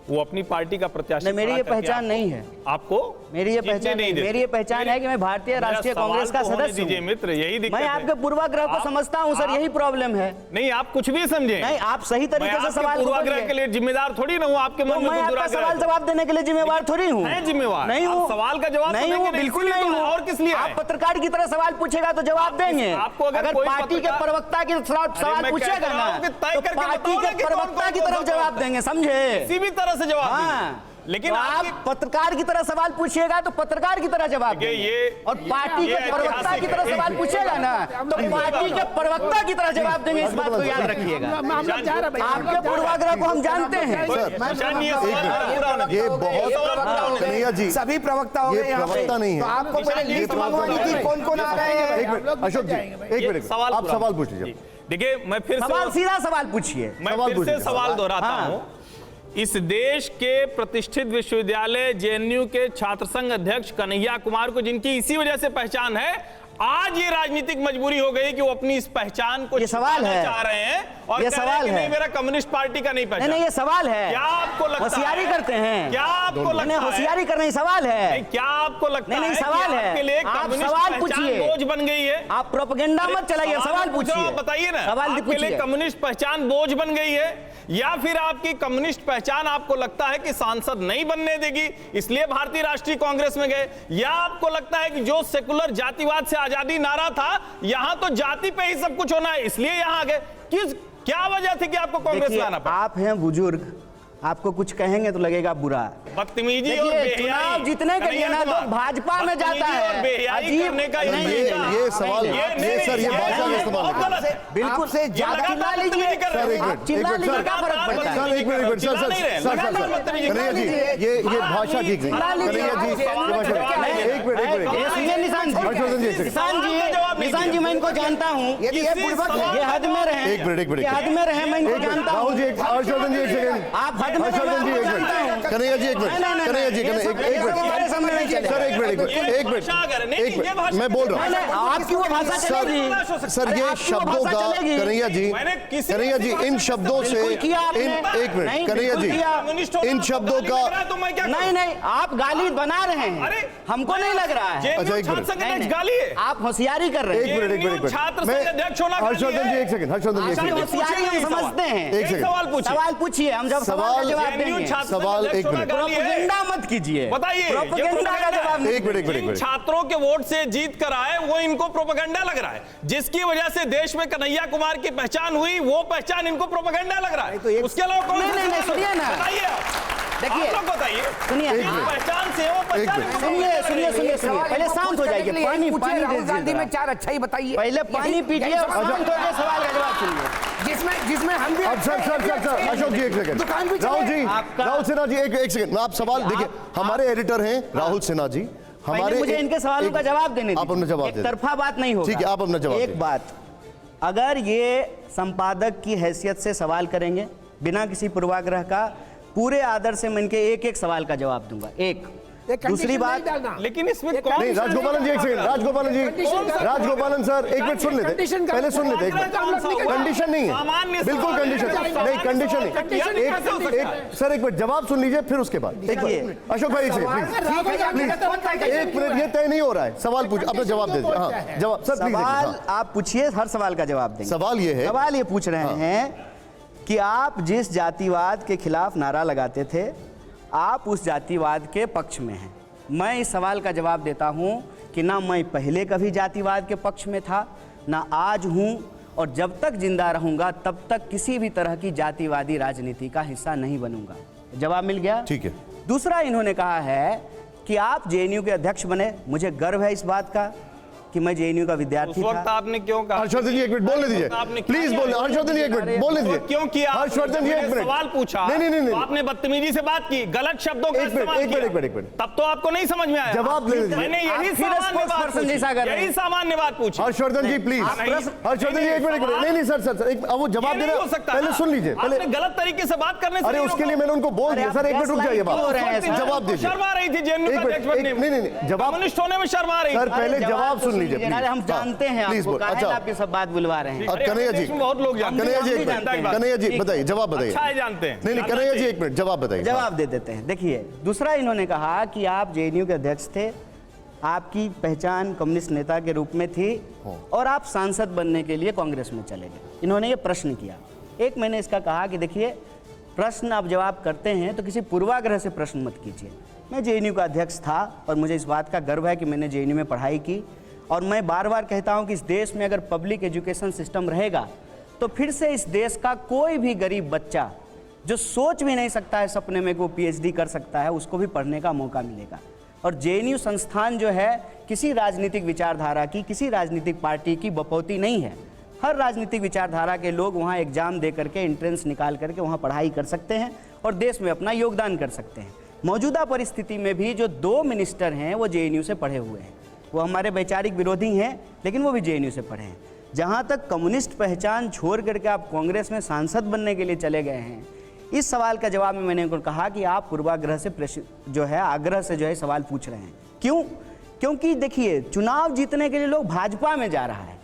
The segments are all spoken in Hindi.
वो अपनी पार्टी का प्रत्याशी। मेरी ये पहचान नहीं है। आपको मेरी ये पहचान नहीं, मेरी ये पहचान है कि मैं भारतीय राष्ट्रीय कांग्रेस का सदस्य हूं। मित्र, यही दिक्कत है। मैं आपके पूर्वाग्रह को समझता हूं सर, यही प्रॉब्लम है। नहीं, आप कुछ भी समझे नहीं, आप सही तरीके से सवाल पूर्वाग्रह के लिए जिम्मेदार थोड़ी ना हूं। आपके मन में मैं आपका सवाल जवाब देने के लिए जिम्मेवार थोड़ी हूं। जिम्मेवार नहीं हूं, सवाल का जवाब नहीं हूं, बिल्कुल नहीं हूं। और किस लिए? आप पत्रकार की तरह सवाल पूछेगा तो जवाब देंगे। आपको अगर पार्टी के प्रवक्ता की सवाल पूछेगा ना तो पार्टी के प्रवक्ता की तरफ जवाब देंगे, समझे? किसी भी तरह से जवाब। लेकिन आप पत्रकार की तरह सवाल पूछिएगा तो पत्रकार की तरह जवाब देंगे, और पार्टी के प्रवक्ता की तरह सवाल पूछेगा ना तो पार्टी के प्रवक्ता की तरह जवाब देंगे। इस बात को याद रखिएगा। आपके पूर्वाग्रह को हम जानते हैं। ये बहुत कन्हैया जी, सभी प्रवक्ता हो गए, प्रवक्ता नहीं है। तो आपको पहले लिस्ट मंगवानी थी कौन कौन आ रहे हैं। अशोक जी एक मिनट, आप सवाल पूछ लीजिए। देखिए, मैं फिर सवाल सीधा सवाल पूछिए। मैं फिर से सवाल दोहराता हूं। इस देश के प्रतिष्ठित विश्वविद्यालय जेएनयू के छात्र संघ अध्यक्ष कन्हैया कुमार को, जिनकी इसी वजह से पहचान है, आज ये राजनीतिक मजबूरी हो गई कि वो अपनी इस पहचान को छुपाना चाह रहे हैं और ये सवाल है। नहीं, मेरा कम्युनिस्ट पार्टी का नहीं पहचान। नहीं, ये सवाल है। क्या आपको लगता है होशियारी करते हैं? क्या आपको लगता है होशियारी करना सवाल है? क्या आपको लगता है? नहीं, सवाल है। आपके लिए आप सवाल पूछिए, बोझ बन गई है। आप प्रोपेगेंडा मत चलाइए, सवाल पूछिए। बताइए ना, सवाल आपके लिए कम्युनिस्ट पहचान बोझ बन गई है, या फिर आपकी कम्युनिस्ट पहचान आपको लगता है कि सांसद नहीं बनने देगी इसलिए भारतीय राष्ट्रीय कांग्रेस में गए, या आपको लगता है कि जो सेकुलर जातिवाद से आजादी नारा था, यहां तो जाति पे ही सब कुछ होना है इसलिए यहां आ गए? क्या वजह थी कि आपको कांग्रेस में आना पड़ा? आप हैं बुजुर्ग, आपको कुछ कहेंगे तो लगेगा बुरा। बदतमीजी और बेहयाई चुनाव जीतने के लिए ना लोग भाजपा में जाता है। करने का ये सवाल, ये सर, ये भाषा का इस्तेमाल बिल्कुल से ज्यादा चिल्ला लीजिए। चिल्ला लीजिए, क्या फर्क पड़ता है? सर एक मिनट, सर कन्हैया जी, ये भाषा ठीक नहीं। कन्हैया जी एक मिनट, निशान जी, मैं इनको जानता हूँ, ये हद में रहे, एक मिनट, हद में रहे, मैं इनको जानता हूँ। राहुल जी, हर्षवर्धन जी एक सेकंड, आप हर्षवर्धन जी एक मिनट, कन्हैया जी एक मिनट, कन्हैया जी एक मिनट, सर एक मिनट, मैं बोल रहा हूँ। आपकी वो भाषा चलेगी सर, ये शब्दों का, कन्हैया जी इन शब्दों से, एक मिनट कन्हैया जी, इन शब्दों का नहीं, आप गाली बना रहे हैं, हमको नहीं लग रहा है। अच्छा एक मिनट, गाली है, आप होशियारी कर रहे हैं। एक मिनट, हर्षवर्धन जी एक सेकंड, हर्षवर्धन जी एक सेकंड, होशियारी हम समझते हैं। एक सेकंड, सवाल पूछिए, हम जब सवाल का जवाब देंगे। सवाल एक मिनट, प्रोपेगेंडा मत कीजिए, बताइए। प्रोपेगेंडा का जवाब एक मिनट, छात्रों के वोट से जीत कर आए, वो इनको प्रोपेगेंडा लग रहा है, जिसकी वजह से देश में कन्हैया कुमार की पहचान हुई, वो पहचान इनको प्रोपेगेंडा लग रहा है। उसके अलावा कौन? नहीं, सुनिए ना, बताइए, देखिए, बताइए, सुनिए, पहचान से वो सुनिए, पहले शांत हो जाइए, पानी राहुल गांधी में 4 अच्छाई बताइए। पहले पानी पीजिए और शांत होकर सवाल का जवाब सुनिए, जिसमें हम भी। सर अशोक जी एक सेकंड, राहुल सिन्हा जी एक सेकंड, आप सवाल देखिए, हमारे एडिटर हैं राहुल सिन्हा जी, हमारे, मुझे इनके सवालों का जवाब देने दीजिए। आप अपना जवाब एक तरफा बात नहीं होगा, ठीक है, आप अपना जवाब। एक बात, अगर ये संपादक की हैसियत से सवाल करेंगे बिना किसी पूर्वाग्रह का, पूरे आदर से मैं इनके एक सवाल का जवाब दूंगा। एक दूसरी बात, लेकिन इसमें कौन? नहीं, राजगोपालन जी एक सेकंड, राजगोपालन सर एक मिनट सुन लेते, पहले सुन लेते, एक मिनट, कंडीशन नहीं है, बिल्कुल कंडीशन नहीं, कंडीशन नहीं, एक सर एक मिनट जवाब सुन लीजिए, फिर उसके बाद देखिए अशोक भाई एक सेकंड, एक मिनट, ये तय नहीं हो रहा है, सवाल पूछ, अपना जवाब दे दीजिए। हाँ जवाब सर, सवाल आप पूछिए, हर सवाल का जवाब देंगे। सवाल ये है, सवाल ये पूछ रहे हैं कि आप जिस जातिवाद के खिलाफ नारा लगाते थे, आप उस जातिवाद के पक्ष में हैं। मैं इस सवाल का जवाब देता हूं कि ना मैं पहले कभी जातिवाद के पक्ष में था, ना आज हूं, और जब तक जिंदा रहूंगा तब तक किसी भी तरह की जातिवादी राजनीति का हिस्सा नहीं बनूंगा। जवाब मिल गया? ठीक है। दूसरा, इन्होंने कहा है कि आप जेएनयू के अध्यक्ष बने, मुझे गर्व है इस बात का कि मैं जेएनयू का विद्यार्थी था। उस वक्त आपने क्यों कहा? हर्षवर्धन जी एक मिनट बोलने दीजिए, प्लीज बोलने, हर्षवर्धन जी एक मिनट बोलने दीजिए। क्यों किया? हर्षवर्धन जी एक मिनट, सवाल पूछा, नहीं, आपने बदतमीजी से बात की, गलत शब्दों का इस्तेमाल किया, एक मिनट, तब तो आपको नहीं समझ में आया। जवाब ले लीजिए, मैंने यही सामान्य बात पूछी। हर्षवर्धन जी प्लीज, हर्षवर्धन जी एक मिनट, नहीं सर एक वो जवाब देना हो सकता है, पहले सुन लीजिए, पहले गलत तरीके से बात करने से। अरे उसके लिए मैंने उनको बोल दिया, सर एक मिनट रुक जाइए, जवाब दीजिए। शर्मा रही थी जेएनयू का अध्यक्ष बनने में, नहीं जवाब, कम्युनिस्ट होने में शर्मा रही। सर पहले जवाब सुन लीजिए। लीजिए अरे हम जानते हैं प्लीज आपको, काहे अच्छा आप ये सब बात बुलवा रहे हैं। कन्हैया जी, बहुत लोग जानते हैं। कन्हैया जी, हम भी जानते हैं। कन्हैया जी बताइए, जवाब बताइए। अच्छा है, जानते हैं। नहीं कन्हैया जी एक मिनट जवाब बताइए। जवाब दे देते हैं। देखिए, दूसरा इन्होंने कहा कि आप जेएनयू के अध्यक्ष थे, आपकी पहचान कम्युनिस्ट नेता के रूप में थी और आप सांसद बनने के लिए कांग्रेस में चले गए। इन्होंने ये प्रश्न किया। एक मैंने इसका कहा कि देखिए, प्रश्न आप जवाब करते हैं तो किसी पूर्वाग्रह से प्रश्न मत कीजिए। मैं जेएनयू का अध्यक्ष था और मुझे इस बात का गर्व है कि मैंने जेएनयू में पढ़ाई की, और मैं बार बार कहता हूं कि इस देश में अगर पब्लिक एजुकेशन सिस्टम रहेगा तो फिर से इस देश का कोई भी गरीब बच्चा जो सोच भी नहीं सकता है सपने में कि वो पीएचडी कर सकता है, उसको भी पढ़ने का मौका मिलेगा। और जेएनयू संस्थान जो है किसी राजनीतिक विचारधारा की, किसी राजनीतिक पार्टी की बपौती नहीं है। हर राजनीतिक विचारधारा के लोग वहाँ एग्जाम दे करके, एंट्रेंस निकाल करके वहाँ पढ़ाई कर सकते हैं और देश में अपना योगदान कर सकते हैं। मौजूदा परिस्थिति में भी जो 2 मिनिस्टर हैं वो जेएनयू से पढ़े हुए हैं। वो हमारे वैचारिक विरोधी हैं लेकिन वो भी जेएनयू से पढ़े हैं। जहाँ तक कम्युनिस्ट पहचान छोड़ करके आप कांग्रेस में सांसद बनने के लिए चले गए हैं, इस सवाल का जवाब में मैंने उनको कहा कि आप पूर्वाग्रह से जो है, आग्रह से जो है सवाल पूछ रहे हैं। क्यों? क्योंकि देखिए, चुनाव जीतने के लिए लोग भाजपा में जा रहा है।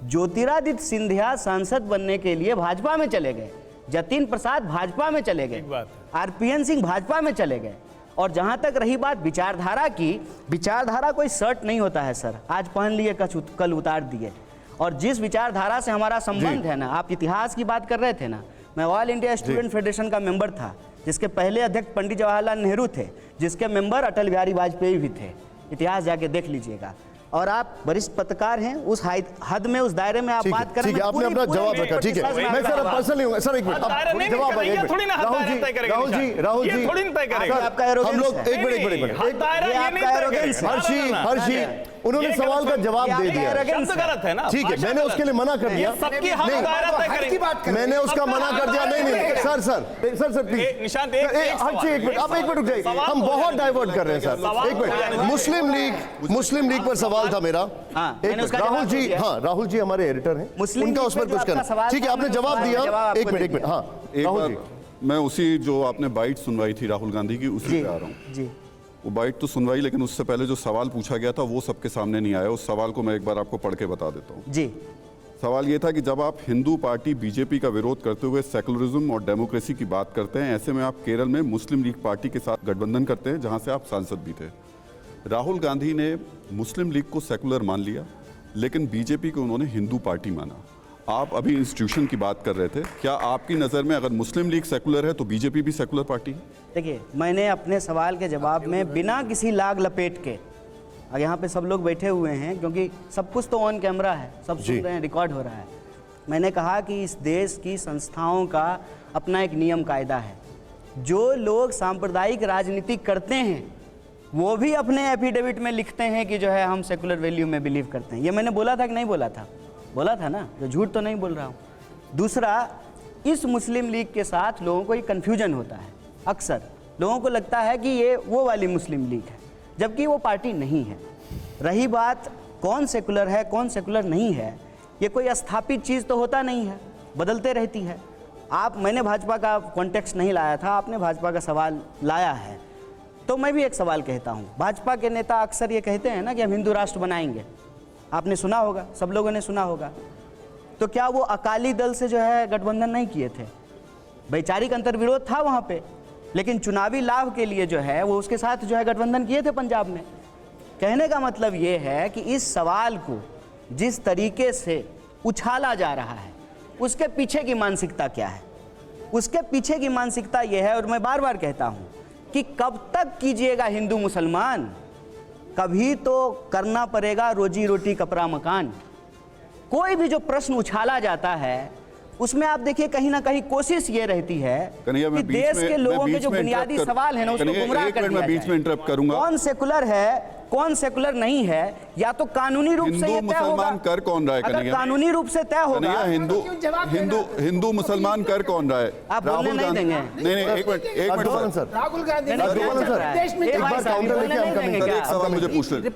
ज्योतिरादित्य सिंधिया सांसद बनने के लिए भाजपा में चले गए, जतिन प्रसाद भाजपा में चले गए, आरपीएन सिंह भाजपा में चले गए। और जहां तक रही बात विचारधारा की, विचारधारा कोई शर्ट नहीं होता है सर, आज पहन लिए कल उतार दिए। और जिस विचारधारा से हमारा संबंध है ना, आप इतिहास की बात कर रहे थे ना, मैं ऑल इंडिया स्टूडेंट फेडरेशन का मेंबर था, जिसके पहले अध्यक्ष पंडित जवाहरलाल नेहरू थे, जिसके मेंबर अटल बिहारी वाजपेयी भी थे। इतिहास जाके देख लीजिएगा। और आप वरिष्ठ पत्रकार हैं, उस हद में, उस दायरे में आप बात करें। ठीक है, आपने अपना जवाब रखा, ठीक है। मैं सर पर्सनल नहीं हूँ सर, एक मिनट जवाब राहुल जी, हम लोग एक मिनट हर्षी उन्होंने सवाल का जवाब दे दिया। गलत है ना, ठीक है, मैंने उसके लिए मना कर दिया। मैंने उसका मना कर दिया। नहीं सर प्लीज निशांत, हर्षी एक मिनट, आप एक मिनट रुक जाइए, हम बहुत डाइवर्ट कर रहे हैं सर। एक मिनट, मुस्लिम लीग पर सवाल था मेरा। एक मिनट, राहुल जी हमारे एडिटर हैं, उनका उस पर कुछ करना। ठीक है, आपने जवाब दिया। एक मिनट, हाँ राहुल जी, मैं उसी जो आपने बाइट सुनवाई थी राहुल गांधी की, उसी पे आ रहा हूँ जी। वो बाइट तो सुनवाई, लेकिन उससे पहले जो सवाल पूछा गया था वो सबके सामने नहीं आया। उस सवाल को मैं एक बार आपको पढ़ के बता देता हूँ जी। सवाल ये था कि जब आप हिंदू पार्टी बीजेपी का विरोध करते हुए सेकुलरिज्म और डेमोक्रेसी की बात करते हैं, ऐसे में आप केरल में मुस्लिम लीग पार्टी के साथ गठबंधन करते हैं, जहां से आप सांसद भी थे। राहुल गांधी ने मुस्लिम लीग को सेकुलर मान लिया, लेकिन बीजेपी को उन्होंने हिंदू पार्टी माना। आप अभी इंस्टीट्यूशन की बात कर रहे थे, क्या आपकी नज़र में अगर मुस्लिम लीग सेकुलर है तो बीजेपी भी सेकुलर पार्टी है? देखिए, मैंने अपने सवाल के जवाब में बिना किसी लाग लपेट के, और यहाँ पे सब लोग बैठे हुए हैं क्योंकि सब कुछ तो ऑन कैमरा है, सब सुन रहे हैं, रिकॉर्ड हो रहा है। मैंने कहा कि इस देश की संस्थाओं का अपना एक नियम कायदा है। जो लोग सांप्रदायिक राजनीति करते हैं वो भी अपने एफिडेविट में लिखते हैं कि जो है हम सेकुलर वैल्यू में बिलीव करते हैं। ये मैंने बोला था कि नहीं बोला था? बोला था ना, जो झूठ तो नहीं बोल रहा हूँ। दूसरा, इस मुस्लिम लीग के साथ लोगों को एक कन्फ्यूजन होता है। अक्सर लोगों को लगता है कि ये वो वाली मुस्लिम लीग है, जबकि वो पार्टी नहीं है। रही बात कौन सेकुलर है कौन सेकुलर नहीं है, ये कोई स्थापित चीज़ तो होता नहीं है, बदलते रहती है। मैंने भाजपा का कॉन्टेक्स्ट नहीं लाया था, आपने भाजपा का सवाल लाया है, तो मैं भी एक सवाल कहता हूँ। भाजपा के नेता अक्सर ये कहते हैं ना कि हम हिंदू राष्ट्र बनाएंगे, आपने सुना होगा, सब लोगों ने सुना होगा। तो क्या वो अकाली दल से जो है गठबंधन नहीं किए थे? वैचारिक अंतर्विरोध था वहाँ पे, लेकिन चुनावी लाभ के लिए जो है वो उसके साथ जो है गठबंधन किए थे पंजाब में। कहने का मतलब ये है कि इस सवाल को जिस तरीके से उछाला जा रहा है उसके पीछे की मानसिकता क्या है? उसके पीछे की मानसिकता ये है, और मैं बार बार कहता हूँ कि कब तक कीजिएगा हिंदू मुसलमान, कभी तो करना पड़ेगा रोजी रोटी कपड़ा मकान। कोई भी जो प्रश्न उछाला जाता है उसमें आप देखिए कहीं ना कहीं कोशिश ये रहती है कि देश के लोगों के जो बुनियादी सवाल है ना उसको गुमराह कर दिया बीच में इंटरप्ट करूंगा। कौन सेकुलर है कौन सेकुलर नहीं है, या तो कानूनी रूप से ये तय होगा। कर कौन रहा है? अगर कानूनी रूप से तय होगा, हिंदू मुसलमान कर कौन रहा है? आप बोलने नहीं देंगे। नहीं, एक मिनट सर, राहुल गांधी देश में एक सवाल मुझे पूछ ले।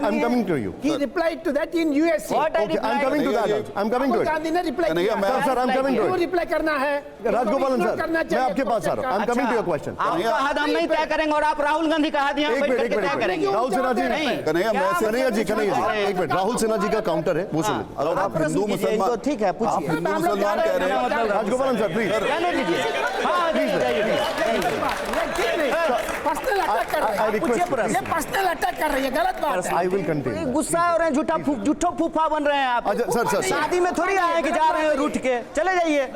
I'm coming to you. He replied to that in USA. Okay, I'm coming to that. I'm coming to it. Gandhi ने रिप्लाई किया। Sir, I'm coming to it. Reply करना है राजगोपालन सर, मैं आपके पास आ रहा हूँ। I'm coming to your question. आपका हद हम नहीं तय करेंगे और आप राहुल गांधी का हद यहाँ बैठ करके तय करेंगे। राहुल सिन्हा जी कन्हैया, मैं से- कन्हैया जी एक मिनट, राहुल सिन्हा जी का काउंटर है, वो सुन लेते हैं। अगर आप प्रश्न हिंदू कीजिए, मुसलमान, तो ठीक है, पूछिए। आप हिंदू मुसलमान कह रहे हैं, राजगोपालन सर प्लीज। रहने दीजिए। हाँ, पर्सनल अटैक कर रहे I हैं, request you, ये पर्सनल अटैक कर रही है, गलत बात है। I will continue. गुस्सा हो रहे हैं, झूठो फूफा बन रहे हैं आप। अच्छा, सर। शादी में थोड़ी आए कि जा रहे हैं रूठ के, चले जाइए।